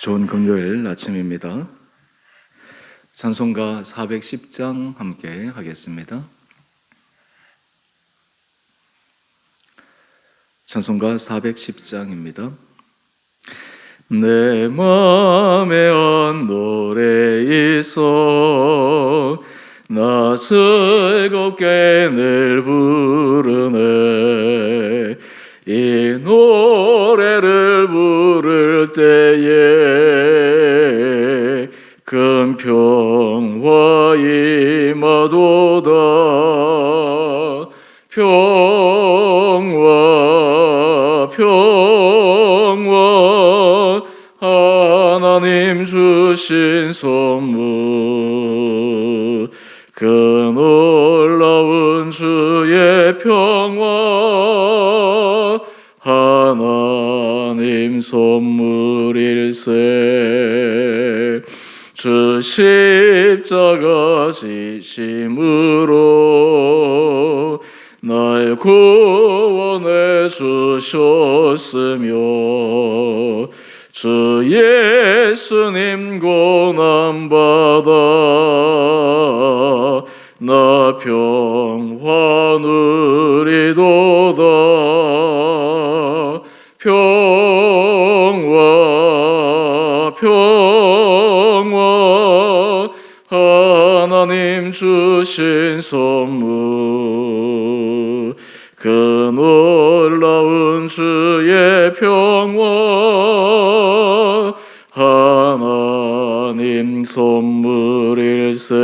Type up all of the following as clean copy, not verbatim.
좋은 금요일 아침입니다. 찬송가 410장 함께 하겠습니다. 찬송가 410장입니다. 내 맘에 한 노래 있어 나 즐겁게 늘 부르네. 이 노래를 부를 때에 큰 평화 임하도다. 평화 하나님 주신 선물 그 놀라운 주의 평화 하나님 선물일세. 주 십자가 지심으로 날 구원해 주셨으며 주 예수님 고난받아 나 평화 누리도다. 평화 하나님 주신 선물 그 놀라운 주의 평화 하나님 선물일세.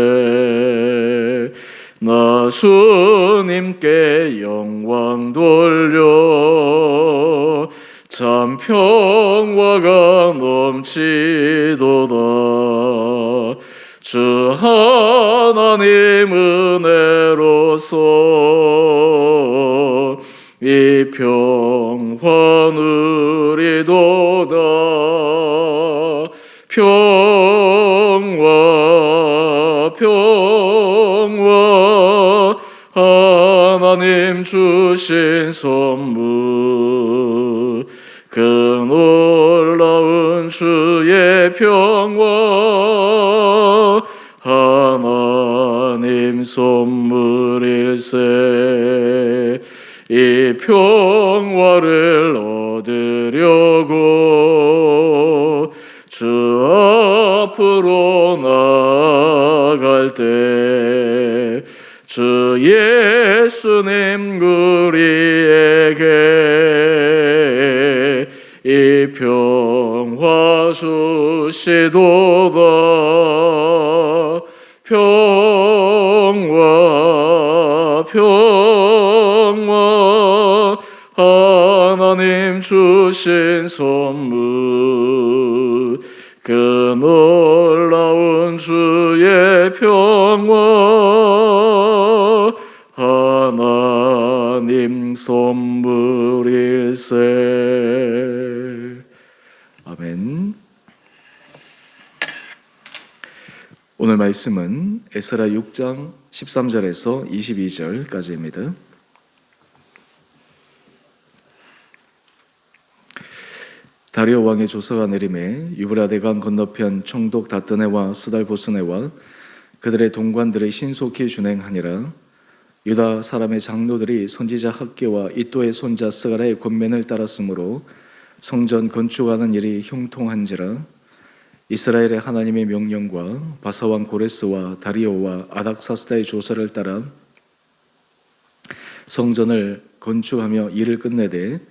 나 주님께 영광 돌려 참 평화가 넘치도다. 주 하나님 은혜로서 이 평화 누리도다. 평화 하나님 주신 선물 그 놀라운 주의 평화 하나님 선물일세. 이 평화를 얻으려고 주 앞으로 나아갈 때 주 예수님 우리에게 이 평화 주시도다. 평화 하나님 주신 선물 그 놀라운 주의 평화 하나님 선물일세. 아멘. 오늘 말씀은 에스라 6장 13절에서 22절까지입니다. 다리오 왕의 조서가 내림에 유브라데강 건너편 총독 다뜨네와 스달보스네와 그들의 동관들이 신속히 준행하니라. 유다 사람의 장로들이 선지자 학개와 이또의 손자 스가랴의 권면을 따랐으므로 성전 건축하는 일이 형통한지라. 이스라엘의 하나님의 명령과 바사왕 고레스와 다리오와 아닥사스다의 조서를 따라 성전을 건축하며 일을 끝내되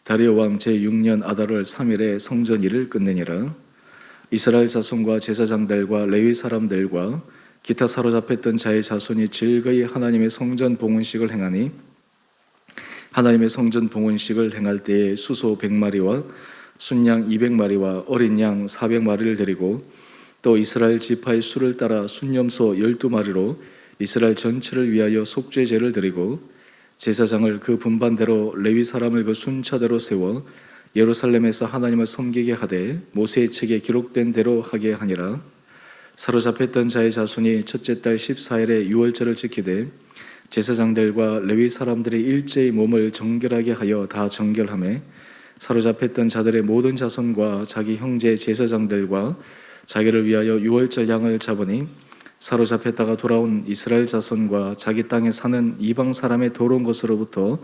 다리오 왕 제6년 아달월 3일에 성전 일을 끝내니라. 이스라엘 자손과 제사장들과 레위 사람들과 기타 사로잡혔던 자의 자손이 즐거이 하나님의 성전 봉헌식을 행하니 하나님의 성전 봉헌식을 행할 때에 수소 100마리와 순양 200마리와 어린 양 400마리를 데리고 또 이스라엘 지파의 수를 따라 순염소 12마리로 이스라엘 전체를 위하여 속죄제를 드리고 제사장을 그 분반대로 레위 사람을 그 순차대로 세워 예루살렘에서 하나님을 섬기게 하되 모세의 책에 기록된 대로 하게 하니라. 사로잡혔던 자의 자손이 첫째 달 14일에 유월절을 지키되 제사장들과 레위 사람들이 일제히 몸을 정결하게 하여 다 정결하매 사로잡혔던 자들의 모든 자손과 자기 형제 제사장들과 자기를 위하여 유월절 양을 잡으니 사로잡혔다가 돌아온 이스라엘 자손과 자기 땅에 사는 이방 사람의 더러운 것으로부터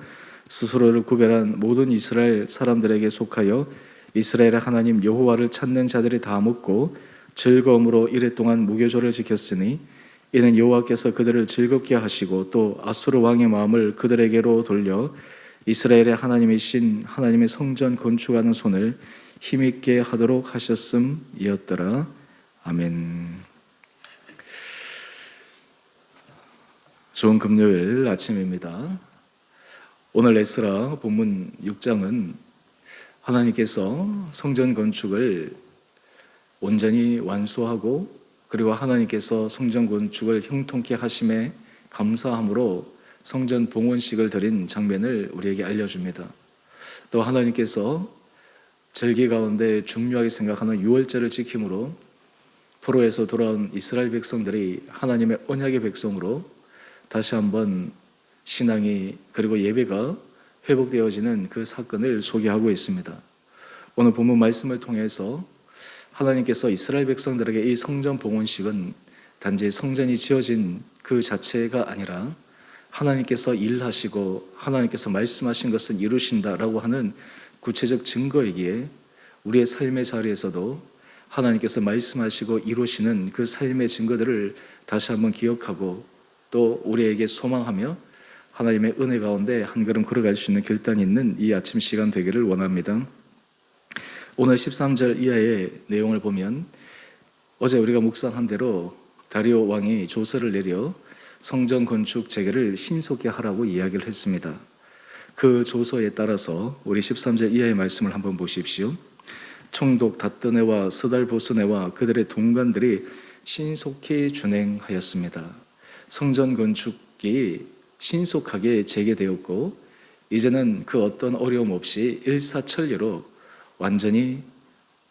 스스로를 구별한 모든 이스라엘 사람들에게 속하여 이스라엘의 하나님 여호와를 찾는 자들이 다 먹고 즐거움으로 이랫동안 무교절을 지켰으니 이는 여호와께서 그들을 즐겁게 하시고 또 아수르 왕의 마음을 그들에게로 돌려 이스라엘의 하나님이신 하나님의 성전 건축하는 손을 힘있게 하도록 하셨음이었더라. 아멘. 좋은 금요일 아침입니다. 오늘 에스라 본문 6장은 하나님께서 성전 건축을 온전히 완수하고 그리고 하나님께서 성전 건축을 형통케 하심에 감사함으로 성전 봉헌식을 드린 장면을 우리에게 알려줍니다. 또 하나님께서 절기 가운데 중요하게 생각하는 유월절을 지킴으로 포로에서 돌아온 이스라엘 백성들이 하나님의 언약의 백성으로 다시 한번 신앙이 그리고 예배가 회복되어지는 그 사건을 소개하고 있습니다. 오늘 본문 말씀을 통해서 하나님께서 이스라엘 백성들에게 이 성전 봉헌식은 단지 성전이 지어진 그 자체가 아니라 하나님께서 일하시고 하나님께서 말씀하신 것을 이루신다라고 하는 구체적 증거이기에 우리의 삶의 자리에서도 하나님께서 말씀하시고 이루시는 그 삶의 증거들을 다시 한번 기억하고 또 우리에게 소망하며 하나님의 은혜 가운데 한 걸음 걸어갈 수 있는 결단이 있는 이 아침 시간 되기를 원합니다. 오늘 13절 이하의 내용을 보면 어제 우리가 묵상한 대로 다리오 왕이 조서를 내려 성전 건축 재개를 신속히 하라고 이야기를 했습니다. 그 조서에 따라서 우리 13절 이하의 말씀을 한번 보십시오. 총독 다뜨네와 스달보스네와 그들의 동관들이 신속히 준행하였습니다. 성전 건축이 신속하게 재개되었고 이제는 그 어떤 어려움 없이 일사천리로 완전히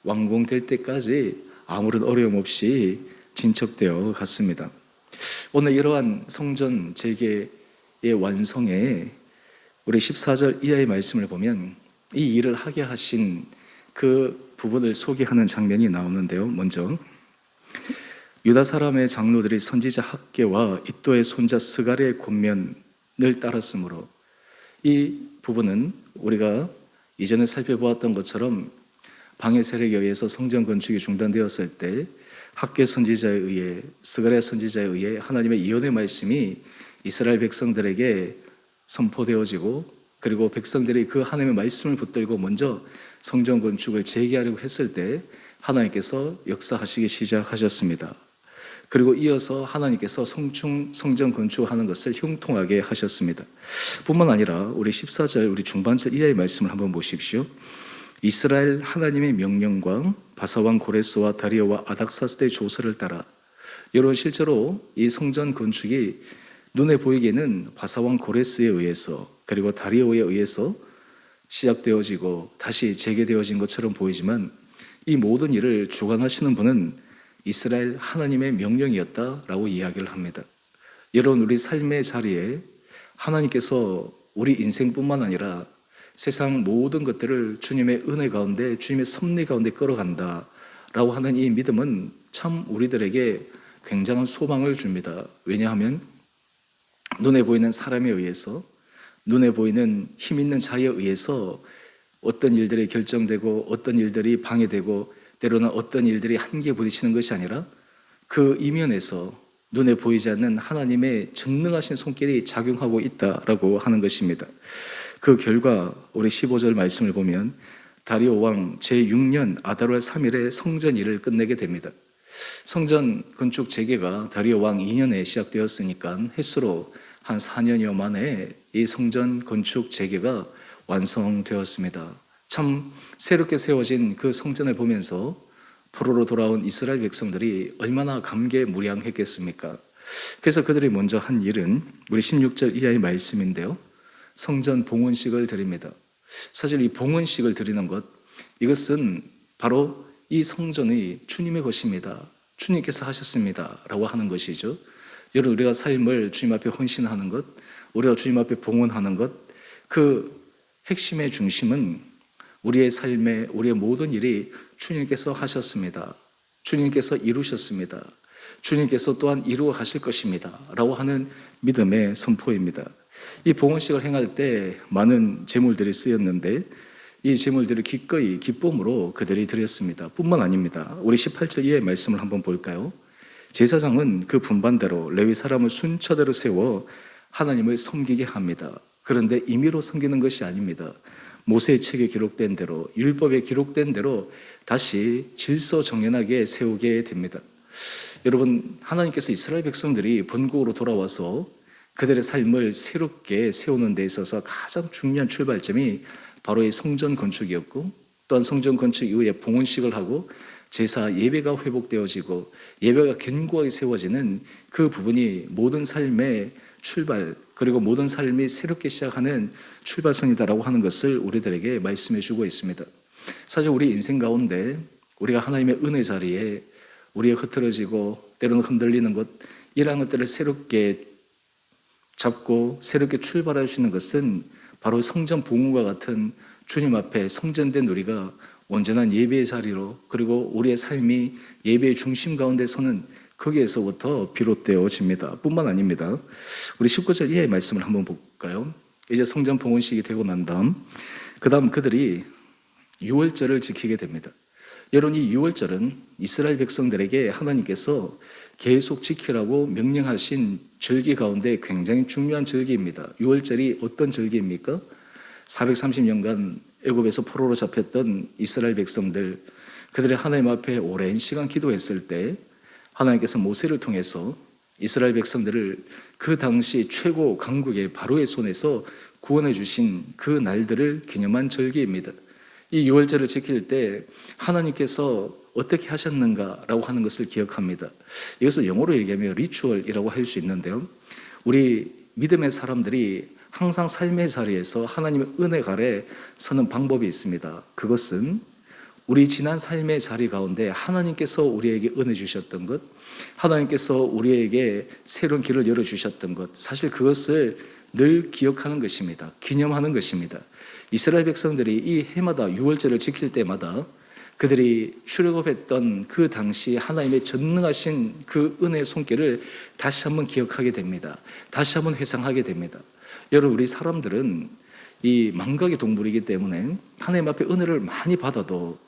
완공될 때까지 아무런 어려움 없이 진척되어 갔습니다. 오늘 이러한 성전 재개의 완성에 우리 14절 이하의 말씀을 보면 이 일을 하게 하신 그 부분을 소개하는 장면이 나오는데요. 먼저 유다 사람의 장로들이 선지자 학개와 이도의 손자 스가랴의 권면을 따랐으므로 이 부분은 우리가 이전에 살펴보았던 것처럼 방해 세력에 의해서 성전 건축이 중단되었을 때 학개 선지자에 의해 스가랴 선지자에 의해 하나님의 예언의 말씀이 이스라엘 백성들에게 선포되어지고 그리고 백성들이 그 하나님의 말씀을 붙들고 먼저 성전 건축을 재개하려고 했을 때 하나님께서 역사하시기 시작하셨습니다. 그리고 이어서 하나님께서 성전 건축하는 것을 형통하게 하셨습니다. 뿐만 아니라 우리 14절 우리 중반절 이하의 말씀을 한번 보십시오. 이스라엘 하나님의 명령과 바사왕 고레스와 다리오와 아닥사스의 조서를 따라 여러분 실제로 이 성전 건축이 눈에 보이기에는 바사왕 고레스에 의해서 그리고 다리오에 의해서 시작되어지고 다시 재개되어진 것처럼 보이지만 이 모든 일을 주관하시는 분은 이스라엘 하나님의 명령이었다라고 이야기를 합니다. 여러분 우리 삶의 자리에 하나님께서 우리 인생뿐만 아니라 세상 모든 것들을 주님의 은혜 가운데 주님의 섭리 가운데 끌어간다라고 하는 이 믿음은 참 우리들에게 굉장한 소망을 줍니다. 왜냐하면 눈에 보이는 사람에 의해서 눈에 보이는 힘 있는 자에 의해서 어떤 일들이 결정되고 어떤 일들이 방해되고 때로는 어떤 일들이 한계에 부딪히는 것이 아니라 그 이면에서 눈에 보이지 않는 하나님의 전능하신 손길이 작용하고 있다라고 하는 것입니다. 그 결과 우리 15절 말씀을 보면 다리오 왕 제6년 아달월 3일에 성전 일을 끝내게 됩니다. 성전 건축 재개가 다리오 왕 2년에 시작되었으니까 횟수로 한 4년여 만에 이 성전 건축 재개가 완성되었습니다. 참 새롭게 세워진 그 성전을 보면서 포로로 돌아온 이스라엘 백성들이 얼마나 감개무량했겠습니까? 그래서 그들이 먼저 한 일은 우리 16절 이하의 말씀인데요. 성전 봉헌식을 드립니다. 사실 이 봉헌식을 드리는 것, 이것은 바로 이 성전이 주님의 것입니다. 주님께서 하셨습니다 라고 하는 것이죠. 여러분 우리가 삶을 주님 앞에 헌신하는 것, 우리가 주님 앞에 봉헌하는 것, 그 핵심의 중심은 우리의 삶에 우리의 모든 일이 주님께서 하셨습니다. 주님께서 이루셨습니다. 주님께서 또한 이루어 가실 것입니다. 라고 하는 믿음의 선포입니다. 이 봉헌식을 행할 때 많은 제물들이 쓰였는데 이 제물들을 기꺼이 기쁨으로 그들이 드렸습니다. 뿐만 아닙니다. 우리 18절 이하의 말씀을 한번 볼까요? 제사장은 그 분반대로 레위 사람을 순서대로 세워 하나님을 섬기게 합니다. 그런데 임의로 섬기는 것이 아닙니다. 모세의 책에 기록된 대로, 율법에 기록된 대로 다시 질서정연하게 세우게 됩니다. 여러분, 하나님께서 이스라엘 백성들이 본국으로 돌아와서 그들의 삶을 새롭게 세우는 데 있어서 가장 중요한 출발점이 바로 이 성전 건축이었고, 또한 성전 건축 이후에 봉헌식을 하고 제사 예배가 회복되어지고 예배가 견고하게 세워지는 그 부분이 모든 삶의 출발, 그리고 모든 삶이 새롭게 시작하는 출발선이다라고 하는 것을 우리들에게 말씀해 주고 있습니다. 사실 우리 인생 가운데 우리가 하나님의 은혜 자리에 우리가 흐트러지고 때로는 흔들리는 것, 이러한 것들을 새롭게 잡고 새롭게 출발할 수 있는 것은 바로 성전 봉헌과 같은 주님 앞에 성전된 우리가 온전한 예배의 자리로, 그리고 우리의 삶이 예배의 중심 가운데 서는 거기에서부터 비롯되어집니다. 뿐만 아닙니다. 우리 19절 이하의 말씀을 한번 볼까요? 이제 성전 봉헌식이 되고 난 다음 그들이 유월절을 지키게 됩니다. 여러분, 이 유월절은 이스라엘 백성들에게 하나님께서 계속 지키라고 명령하신 절기 가운데 굉장히 중요한 절기입니다. 유월절이 어떤 절기입니까? 430년간 애굽에서 포로로 잡혔던 이스라엘 백성들, 그들이 하나님 앞에 오랜 시간 기도했을 때 하나님께서 모세를 통해서 이스라엘 백성들을 그 당시 최고 강국의 바로의 손에서 구원해 주신 그 날들을 기념한 절기입니다. 이 유월절을 지킬 때 하나님께서 어떻게 하셨는가라고 하는 것을 기억합니다. 이것을 영어로 얘기하면 리추얼이라고 할 수 있는데요, 우리 믿음의 사람들이 항상 삶의 자리에서 하나님의 은혜 아래 서는 방법이 있습니다. 그것은 우리 지난 삶의 자리 가운데 하나님께서 우리에게 은혜 주셨던 것, 하나님께서 우리에게 새로운 길을 열어주셨던 것, 사실 그것을 늘 기억하는 것입니다. 기념하는 것입니다. 이스라엘 백성들이 이 해마다 유월절을 지킬 때마다 그들이 출애굽했던 그 당시 하나님의 전능하신 그 은혜의 손길을 다시 한번 기억하게 됩니다. 다시 한번 회상하게 됩니다. 여러분, 우리 사람들은 이 망각의 동물이기 때문에 하나님 앞에 은혜를 많이 받아도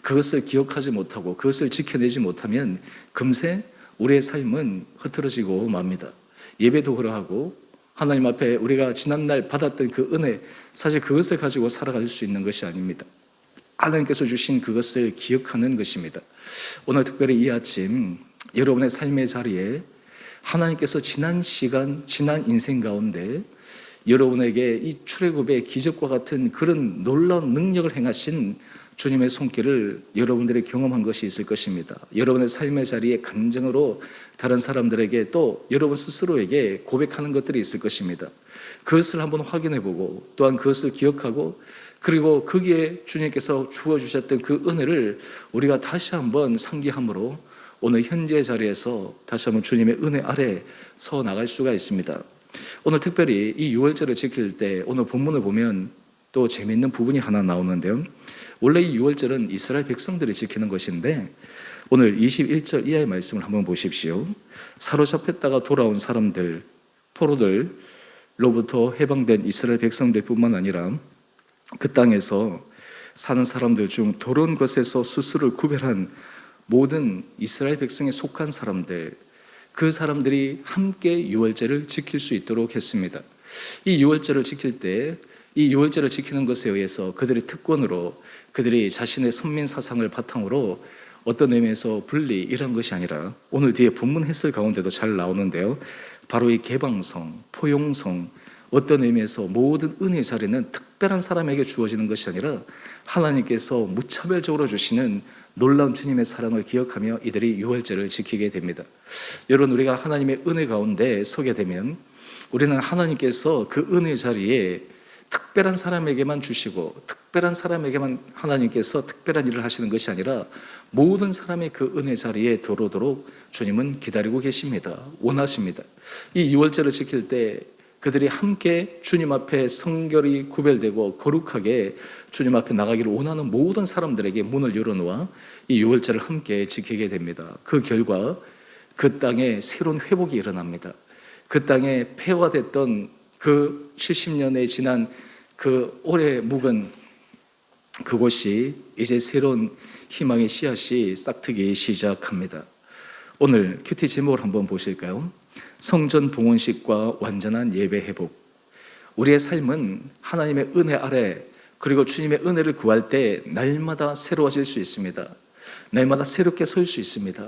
그것을 기억하지 못하고 그것을 지켜내지 못하면 금세 우리의 삶은 흐트러지고 맙니다. 예배도 그러하고 하나님 앞에 우리가 지난날 받았던 그 은혜, 사실 그것을 가지고 살아갈 수 있는 것이 아닙니다. 하나님께서 주신 그것을 기억하는 것입니다. 오늘 특별히 이 아침 여러분의 삶의 자리에 하나님께서 지난 시간, 지난 인생 가운데 여러분에게 이 출애굽의 기적과 같은 그런 놀라운 능력을 행하신 주님의 손길을 여러분들이 경험한 것이 있을 것입니다. 여러분의 삶의 자리에 감정으로 다른 사람들에게 또 여러분 스스로에게 고백하는 것들이 있을 것입니다. 그것을 한번 확인해보고 또한 그것을 기억하고, 그리고 거기에 주님께서 주어주셨던 그 은혜를 우리가 다시 한번 상기함으로 오늘 현재 자리에서 다시 한번 주님의 은혜 아래 서 나갈 수가 있습니다. 오늘 특별히 이 유월절을 지킬 때 오늘 본문을 보면 또 재미있는 부분이 하나 나오는데요, 원래 이 유월절은 이스라엘 백성들이 지키는 것인데 오늘 21절 이하의 말씀을 한번 보십시오. 사로잡혔다가 돌아온 사람들, 포로들로부터 해방된 이스라엘 백성들 뿐만 아니라 그 땅에서 사는 사람들 중 더러운 것에서 스스로를 구별한 모든 이스라엘 백성에 속한 사람들, 그 사람들이 함께 유월절을 지킬 수 있도록 했습니다. 이 유월절을 지킬 때 이 유월절을 지키는 것에 의해서 그들의 특권으로, 그들이 자신의 선민 사상을 바탕으로 어떤 의미에서 분리, 이런 것이 아니라 오늘 뒤에 본문 해설 가운데도 잘 나오는데요, 바로 이 개방성, 포용성, 어떤 의미에서 모든 은혜의 자리는 특별한 사람에게 주어지는 것이 아니라 하나님께서 무차별적으로 주시는 놀라운 주님의 사랑을 기억하며 이들이 유월절을 지키게 됩니다. 여러분, 우리가 하나님의 은혜 가운데 서게 되면 우리는 하나님께서 그 은혜의 자리에 특별한 사람에게만 주시고 특별한 사람에게만 하나님께서 특별한 일을 하시는 것이 아니라 모든 사람의 그 은혜 자리에 들어오도록 주님은 기다리고 계십니다. 원하십니다. 이 유월절을 지킬 때 그들이 함께 주님 앞에 성결이 구별되고 거룩하게 주님 앞에 나가기를 원하는 모든 사람들에게 문을 열어놓아 이 유월절을 함께 지키게 됩니다. 그 결과 그 땅에 새로운 회복이 일어납니다. 그 땅에 폐허됐던 그 70년에 지난 그 오래 묵은 그곳이 이제 새로운 희망의 씨앗이 싹트기 시작합니다. 오늘 큐티 제목을 한번 보실까요? 성전 봉헌식과 완전한 예배 회복. 우리의 삶은 하나님의 은혜 아래 그리고 주님의 은혜를 구할 때 날마다 새로워질 수 있습니다. 날마다 새롭게 설 수 있습니다.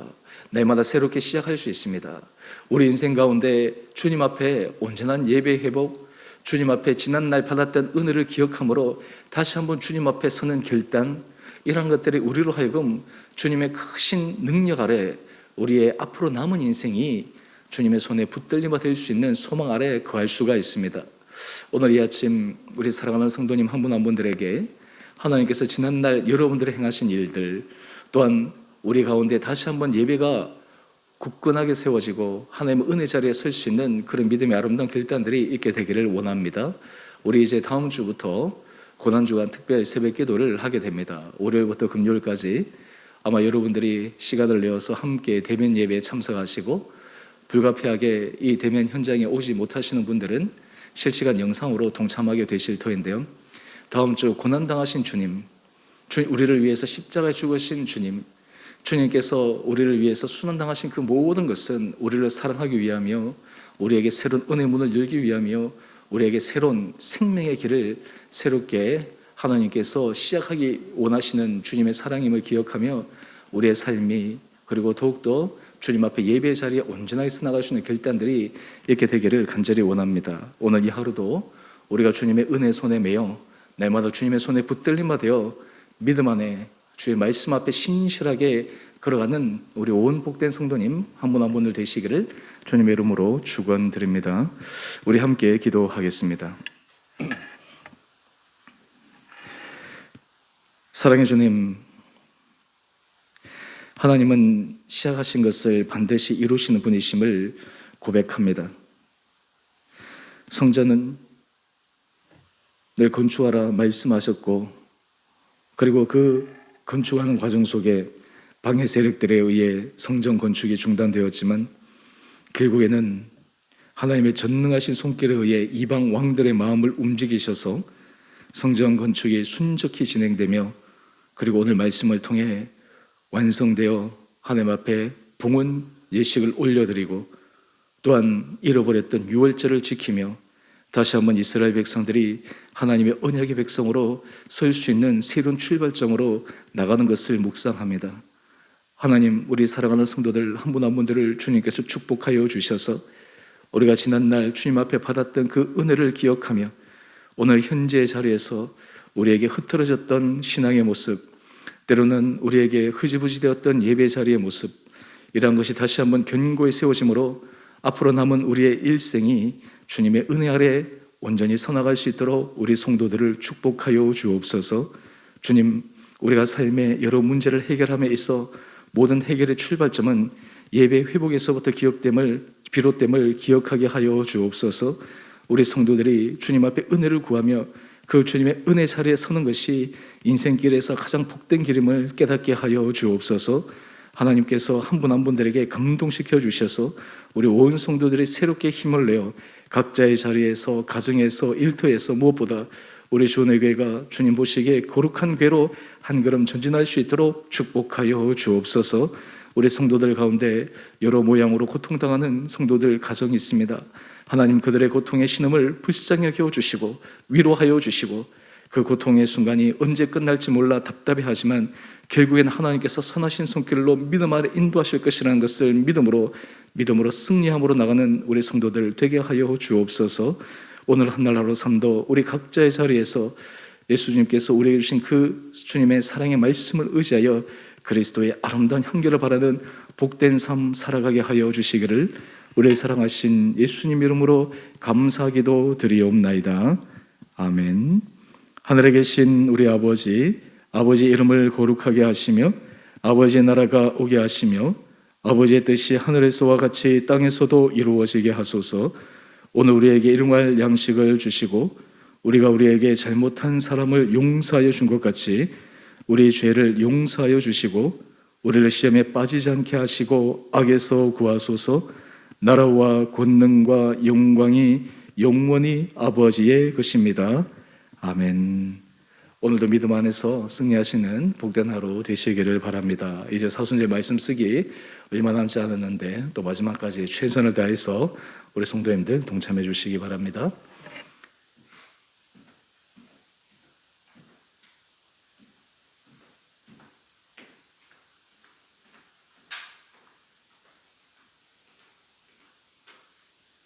날마다 새롭게 시작할 수 있습니다. 우리 인생 가운데 주님 앞에 온전한 예배 회복, 주님 앞에 지난날 받았던 은혜를 기억함으로 다시 한번 주님 앞에 서는 결단, 이런 것들이 우리로 하여금 주님의 크신 능력 아래 우리의 앞으로 남은 인생이 주님의 손에 붙들림이 될 수 있는 소망 아래 거할 수가 있습니다. 오늘 이 아침 우리 사랑하는 성도님 한 분 한 분들에게 하나님께서 지난날 여러분들이 행하신 일들, 또한 우리 가운데 다시 한번 예배가 굳건하게 세워지고 하나님의 은혜 자리에 설 수 있는 그런 믿음의 아름다운 결단들이 있게 되기를 원합니다. 우리 이제 다음 주부터 고난주간 특별 새벽 기도를 하게 됩니다. 월요일부터 금요일까지 아마 여러분들이 시간을 내어서 함께 대면 예배에 참석하시고, 불가피하게 이 대면 현장에 오지 못하시는 분들은 실시간 영상으로 동참하게 되실 터인데요. 다음 주 고난당하신 주님, 우리를 위해서 십자가에 죽으신 주님, 주님께서 우리를 위해서 순환당하신 그 모든 것은 우리를 사랑하기 위하며 우리에게 새로운 은혜 문을 열기 위하며 우리에게 새로운 생명의 길을 새롭게 하나님께서 시작하기 원하시는 주님의 사랑임을 기억하며 우리의 삶이, 그리고 더욱더 주님 앞에 예배 자리에 온전하게 나갈 수 있는 결단들이 이렇게 되기를 간절히 원합니다. 오늘 이 하루도 우리가 주님의 은혜 손에 매여 날마다 주님의 손에 붙들림바 되어 믿음 안에 주의 말씀 앞에 신실하게 걸어가는 우리 온 복된 성도님 한 분 한 분들 되시기를 주님의 이름으로 축원드립니다. 우리 함께 기도하겠습니다. 사랑해 주님, 하나님은 시작하신 것을 반드시 이루시는 분이심을 고백합니다. 성전은 늘 건축하라 말씀하셨고, 그리고 그 건축하는 과정 속에 방해 세력들에 의해 성전 건축이 중단되었지만 결국에는 하나님의 전능하신 손길에 의해 이방 왕들의 마음을 움직이셔서 성전 건축이 순적히 진행되며, 그리고 오늘 말씀을 통해 완성되어 하나님 앞에 봉헌 예식을 올려드리고, 또한 잃어버렸던 유월절을 지키며 다시 한번 이스라엘 백성들이 하나님의 언약의 백성으로 설 수 있는 새로운 출발점으로 나가는 것을 묵상합니다. 하나님, 우리 사랑하는 성도들 한 분 한 분들을 주님께서 축복하여 주셔서 우리가 지난날 주님 앞에 받았던 그 은혜를 기억하며 오늘 현재의 자리에서 우리에게 흐트러졌던 신앙의 모습, 때로는 우리에게 흐지부지 되었던 예배 자리의 모습, 이러한 것이 다시 한번 견고히 세워짐으로 앞으로 남은 우리의 일생이 주님의 은혜 아래 온전히 서나갈 수 있도록 우리 성도들을 축복하여 주옵소서. 주님, 우리가 삶의 여러 문제를 해결함에 있어 모든 해결의 출발점은 예배 회복에서부터 비롯됨을 기억하게 하여 주옵소서. 우리 성도들이 주님 앞에 은혜를 구하며 그 주님의 은혜 자리에 서는 것이 인생길에서 가장 복된 길임을 깨닫게 하여 주옵소서. 하나님께서 한 분 한 분들에게 감동시켜 주셔서 우리 온 성도들이 새롭게 힘을 내어 각자의 자리에서, 가정에서, 일터에서 무엇보다 우리 주원의 교회가 주님 보시기에 거룩한 교회로 한 걸음 전진할 수 있도록 축복하여 주옵소서. 우리 성도들 가운데 여러 모양으로 고통당하는 성도들 가정이 있습니다. 하나님, 그들의 고통의 신음을 불쌍히 여겨주시고 위로하여 주시고, 그 고통의 순간이 언제 끝날지 몰라 답답해하지만 결국엔 하나님께서 선하신 손길로 믿음 아래 인도하실 것이라는 것을 믿음으로 승리함으로 나가는 우리 성도들 되게 하여 주옵소서. 오늘 한날 하루 삶도 우리 각자의 자리에서 예수님께서 우리에게 주신 그 주님의 사랑의 말씀을 의지하여 그리스도의 아름다운 향기를 바라는 복된 삶 살아가게 하여 주시기를 우리를 사랑하신 예수님 이름으로 감사기도 드리옵나이다. 아멘. 하늘에 계신 우리 아버지 이름을 거룩하게 하시며 아버지의 나라가 오게 하시며 아버지의 뜻이 하늘에서와 같이 땅에서도 이루어지게 하소서. 오늘 우리에게 일용할 양식을 주시고 우리가 우리에게 잘못한 사람을 용서하여 준 것 같이 우리 죄를 용서하여 주시고 우리를 시험에 빠지지 않게 하시고 악에서 구하소서. 나라와 권능과 영광이 영원히 아버지의 것입니다. 아멘. 오늘도 믿음 안에서 승리하시는 복된 하루 되시기를 바랍니다. 이제 사순절 말씀 쓰기 얼마 남지 않았는데 또 마지막까지 최선을 다해서 우리 성도님들 동참해 주시기 바랍니다.